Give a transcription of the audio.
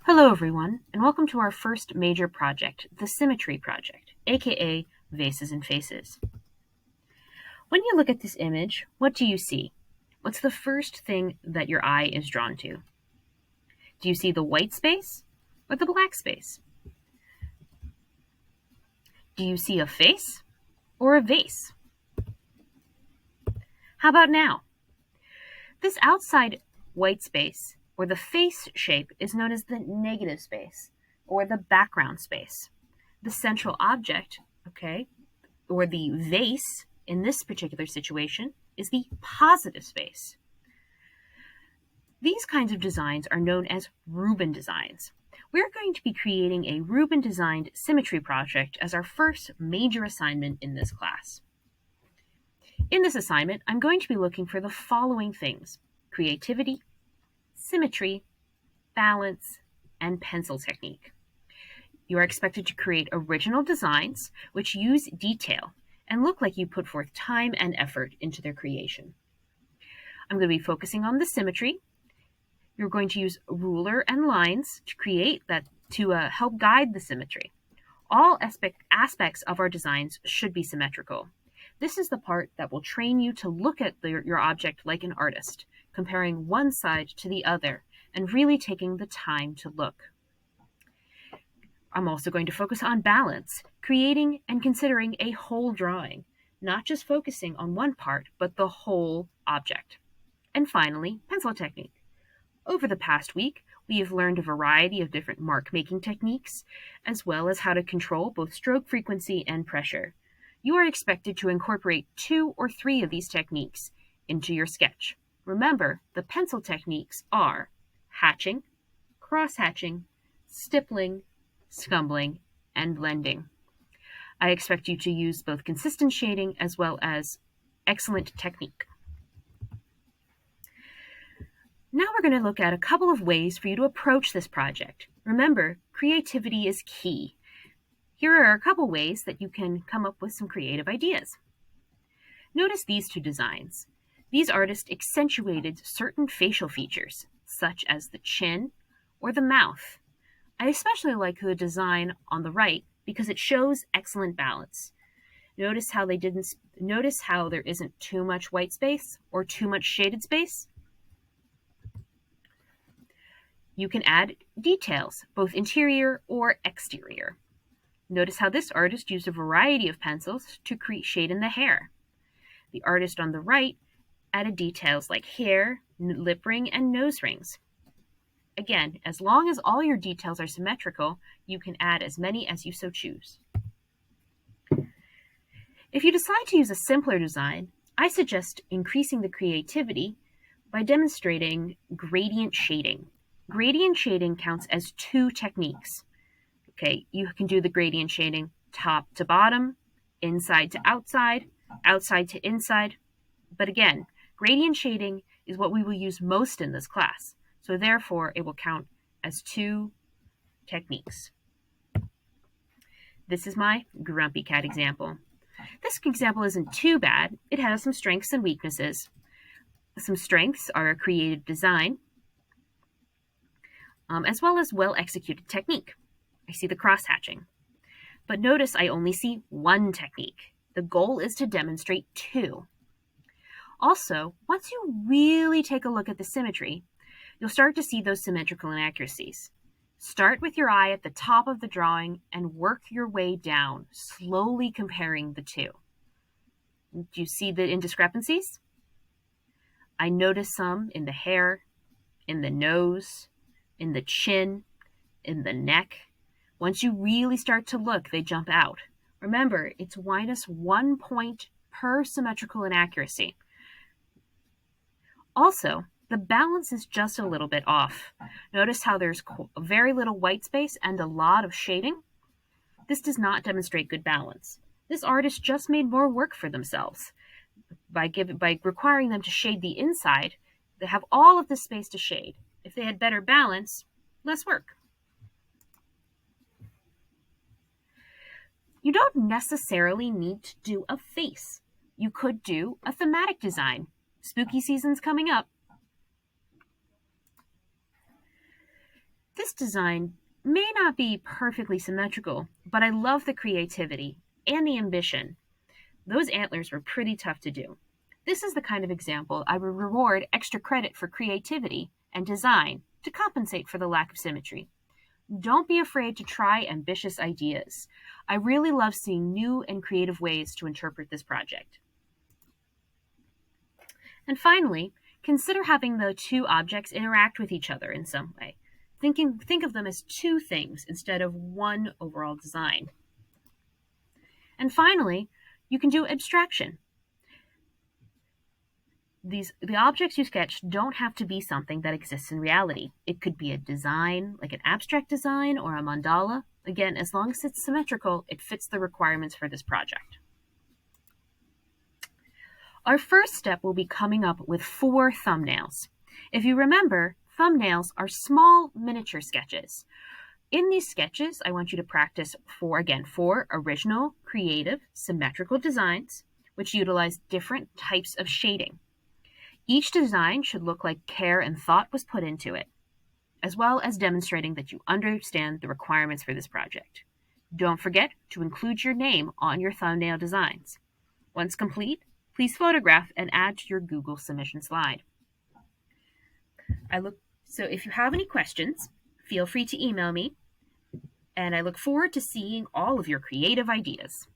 Hello everyone, and welcome to our first major project, the Symmetry Project, aka Vases and Faces. When you look at this image, what do you see? What's the first thing that your eye is drawn to? Do you see the white space or the black space? Do you see a face or a vase? How about now? This outside white space, or the face shape, is known as the negative space, or the background space. The central object, or the vase in this particular situation, is the positive space. These kinds of designs are known as Rubin designs. We're going to be creating a Rubin designed symmetry project as our first major assignment in this class. In this assignment, I'm going to be looking for the following things: creativity, symmetry, balance, and pencil technique. You are expected to create original designs which use detail and look like you put forth time and effort into their creation. I'm going to be focusing on the symmetry. You're going to use ruler and lines to create that to help guide the symmetry. All aspects of our designs should be symmetrical. This is the part that will train you to look at your object like an artist, comparing one side to the other and really taking the time to look. I'm also going to focus on balance, creating and considering a whole drawing, not just focusing on one part, but the whole object. And finally, pencil technique. Over the past week, we have learned a variety of different mark-making techniques, as well as how to control both stroke frequency and pressure. You are expected to incorporate 2 or 3 of these techniques into your sketch. Remember, the pencil techniques are hatching, cross-hatching, stippling, scumbling, and blending. I expect you to use both consistent shading as well as excellent technique. Now we're going to look at a couple of ways for you to approach this project. Remember, creativity is key. Here are a couple ways that you can come up with some creative ideas. Notice these 2 designs. These artists accentuated certain facial features, such as the chin or the mouth. I especially like the design on the right because it shows excellent balance. Notice how there isn't too much white space or too much shaded space. You can add details, both interior or exterior. Notice how this artist used a variety of pencils to create shade in the hair. The artist on the right added details like hair, lip ring, and nose rings. Again, as long as all your details are symmetrical, you can add as many as you so choose. If you decide to use a simpler design, I suggest increasing the creativity by demonstrating gradient shading. Gradient shading counts as 2 techniques. You can do the gradient shading top to bottom, inside to outside, outside to inside. But again, gradient shading is what we will use most in this class. So therefore, it will count as 2 techniques. This is my grumpy cat example. This example isn't too bad. It has some strengths and weaknesses. Some strengths are a creative design, as well as well-executed technique. I see the cross-hatching. But notice I only see 1 technique. The goal is to demonstrate 2. Also, once you really take a look at the symmetry, you'll start to see those symmetrical inaccuracies. Start with your eye at the top of the drawing and work your way down, slowly comparing the 2. Do you see the indiscrepancies? I notice some in the hair, in the nose, in the chin, in the neck. Once you really start to look, they jump out. Remember, it's -1 point per symmetrical inaccuracy. Also, the balance is just a little bit off. Notice how there's very little white space and a lot of shading? This does not demonstrate good balance. This artist just made more work for themselves. By requiring them to shade the inside, they have all of the space to shade. If they had better balance, less work. You don't necessarily need to do a face. You could do a thematic design. Spooky season's coming up. This design may not be perfectly symmetrical, but I love the creativity and the ambition. Those antlers were pretty tough to do. This is the kind of example I would reward extra credit for creativity and design to compensate for the lack of symmetry. Don't be afraid to try ambitious ideas. I really love seeing new and creative ways to interpret this project. And finally, consider having the two objects interact with each other in some way. Think of them as two things instead of one overall design. And finally, you can do abstraction. The objects you sketch don't have to be something that exists in reality. It could be a design, like an abstract design or a mandala. Again, as long as it's symmetrical, it fits the requirements for this project. Our first step will be coming up with 4 thumbnails. If you remember, thumbnails are small miniature sketches. In these sketches, I want you to practice 4 original, creative, symmetrical designs, which utilize different types of shading. Each design should look like care and thought was put into it, as well as demonstrating that you understand the requirements for this project. Don't forget to include your name on your thumbnail designs. Once complete, please photograph and add to your Google submission slide. So if you have any questions, feel free to email me, and I look forward to seeing all of your creative ideas.